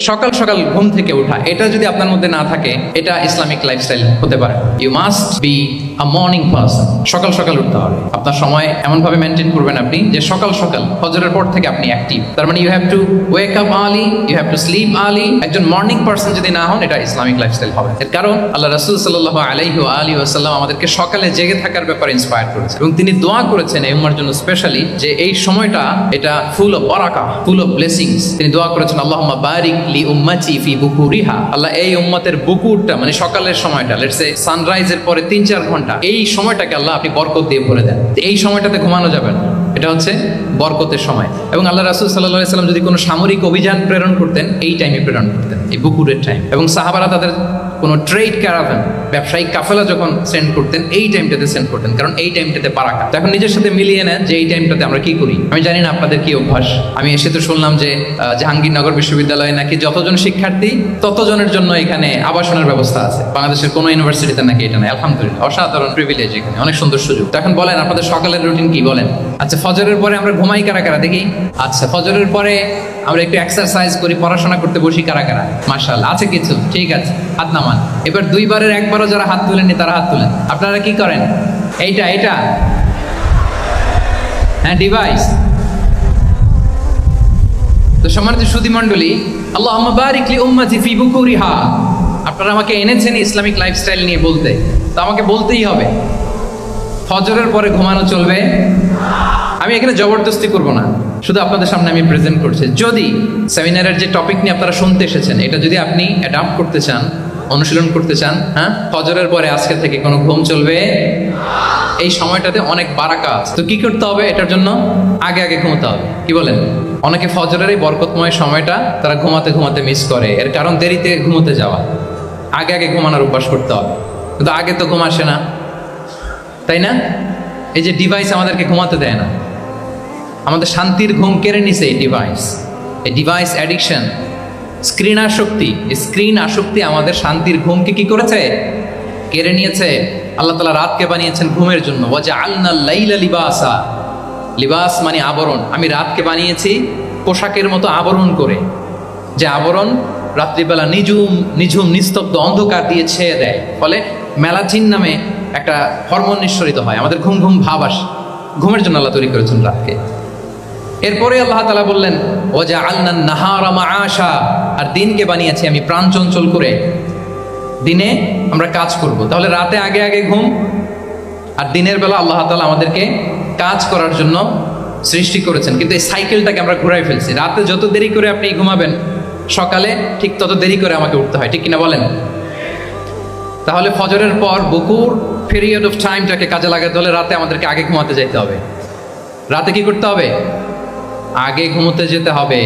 সকাল সকাল ঘুম থেকে ওঠা, এটা যদি আপনার মধ্যে না থাকে, এটা ইসলামিক লাইফস্টাইল হতে পারে। You must be a morning person. সকাল সকাল উঠতে হবে। আপনার সময় এমন ভাবে মেনটেন করবেন আপনি যে সকাল সকাল ফজরের পর থেকে আপনি অ্যাক্টিভ। তার মানে you have to wake up early, you have to sleep early. একজন মর্নিং পারসন যদি না হন, এটা ইসলামিক লাইফস্টাইল হবে। এর কারণ আল্লাহ রাসূল সাল্লাল্লাহু আলাইহি ওয়া আলিহি ওয়াসাল্লাম আমাদেরকে সকালে জেগে থাকার ব্যাপারে ইন্সপায়ার করেছেন এবং তিনি দোয়া করেছেন এই উম্মার জন্য স্পেশালি, যে এই সময়টা এটা ফুল অফ বারাকা, ফুল অফ ব্লেসিংস। তিনি দোয়া করেছেন আল্লাহুম্মা বারিক লি উম্মতি ফি বুকুরিহা। আল্লাহ এই উম্মতের বুকুরটা মানে সকালের সময়টা, লেটস সে সানরাইজের পরে 3-4 ঘন্টা, এই সময়টাকে আল্লাহ আপনি বরকত দিয়ে ভরে দেন। এই সময়টাতে ঘুমানো যাবে না, এটা হচ্ছে বরকতের সময়। এবং আল্লাহ রাসূল সাল্লাল্লাহু আলাইহি সাল্লাম যদি কোনো সামরিক অভিযান প্রেরণ করতেন, এই টাইমে প্রেরণ করতেন, এই বুকুরের টাইম। এবং সাহাবারা তাদের কোনো ট্রেড ক্যারাভান, ব্যবসায়িক কাফেলা যখন সেন্ড করতেন, এই টাইমটাতে সেন্ড করতেন, কারণ এই টাইমটাতে বারাকা। এখন নিজের সাথে মিলিয়ে নেন যে এই টাইমটাতে আমরা কি করি। আমি জানি না আপনাদের কি অভ্যাস। আমি এসে তো শুনলাম যে জাহাঙ্গীরনগর বিশ্ববিদ্যালয়ে নাকি যতজন শিক্ষার্থী ততজনের জন্য এখানে আবাসনের ব্যবস্থা আছে। বাংলাদেশের কোনো ইউনিভার্সিটিতে নাকি এটা নেই। আলহামদুলিল্লাহ, অসাধারণ প্রিভিলেজ, এখানে অনেক সুন্দর সুযোগ। তো এখন বলেন আপনাদের সকালের রুটিন কি বলেন? আচ্ছা, ফজরের পরে আমরা ঘুমাই কারা কারা দেখি? আচ্ছা, ফজরের পরে আমরা একটু এক্সারসাইজ করি, পড়াশোনা করতে বসি কারা কারা? মাশাআল্লাহ, আছে কিছু? ঠিক আছে, হাত নামান। এবার 2 বারের 1 বারও যারা হাত তুলেননি তারা হাত তুলেন। আপনারা কি করেন? এইটা হ্যাঁ, ডিভাইস। তো সম্মানিত সুধী মণ্ডলী, আল্লাহুম্মা বারিক লি উম্মতি ফি বুকুরিহা। আপনারা আমাকে এনেছেন ইসলামিক লাইফস্টাইল নিয়ে বলতে, তো আমাকে বলতেই হবে ফজরের পরে ঘুমানো চলবে। আমি এখানে জবরদস্তি করব না, শুধু আপনাদের সামনে আমি প্রেজেন্ট করছি। যদি সেমিনারের যে টপিক নিয়ে আপনারা শুনতে এসেছেন, এটা যদি আপনি অ্যাডাপ্ট করতে চান, অনুশীলন করতে চান, হ্যাঁ, ফজরের পরে আজকে থেকে কোনো ঘুম চলবে। এই সময়টাতে অনেক বারাকা আছে। তো কি করতে হবে? এটার জন্য আগে আগে ঘুমাতে হবে। কি বলেন? অনেকে ফজরের এই বরকতময় সময়টা তারা ঘুমাতে ঘুমাতে মিস করে। এর কারণ দেরিতে ঘুমোতে যাওয়া। আগে আগে ঘুমানোর অভ্যাস করতে হবে। কিন্তু আগে তো ঘুম আসে না, তাই না? এই যে ডিভাইস আমাদেরকে ঘুমাতে দেয় না, আমাদের শান্তির ঘুম কেড়ে নিছে এই ডিভাইস। এই ডিভাইস অ্যাডিকশন, স্ক্রিন আসক্তি আমাদের শান্তির ঘুমকে কি করেছে? কেড়ে নিয়েছে। আল্লাহ তাআলা রাতকে বানিয়েছেন ঘুমের জন্য। ওয়াজআলনাল লাইলা লিবাসা। লিবাস মানে আবরণ। আমি রাতকে বানিয়েছি পোশাকের মতো আবরণ করে, যে আবরণ রাত্রিবেলা নিঝুম নিস্তব্ধ অন্ধকার দিয়ে ছেয়ে দেয়। ফলে মেলাটিন নামে একটা হরমোন নিঃসরিত হয়, আমাদের ঘুম ঘুম ভাব আসে। ঘুমের জন্য আল্লাহ তৈরি করেছেন রাতকে। এরপরে আল্লাহ তাআলা বললেন ওয়াজআলনান নাহারা মাআশা। আর দিনকে বানিয়েছি আমি প্রাণ চঞ্চল করে, দিনে আমরা কাজ করব। তাহলে রাতে আগে আগে ঘুম, আর দিনের বেলা আল্লাহ তাআলা আমাদেরকে কাজ করার জন্য সৃষ্টি করেছেন। কিন্তু এই সাইকেলটাকে আমরা ঘুরাই ফেলছি। রাতে যত দেরি করে আপনি ঘুমাবেন, সকালে ঠিক তত দেরি করে আমাকে উঠতে হয়, ঠিক কিনা বলেন? তাহলে ফজরের পর বকুর পিরিয়ড অফ টাইমটাকে কাজে লাগাতে হলে রাতে আমাদেরকে আগে ঘুমাতে যেতে হবে। রাতে কি করতে হবে? আগে ঘুমোতে যেতে হবে।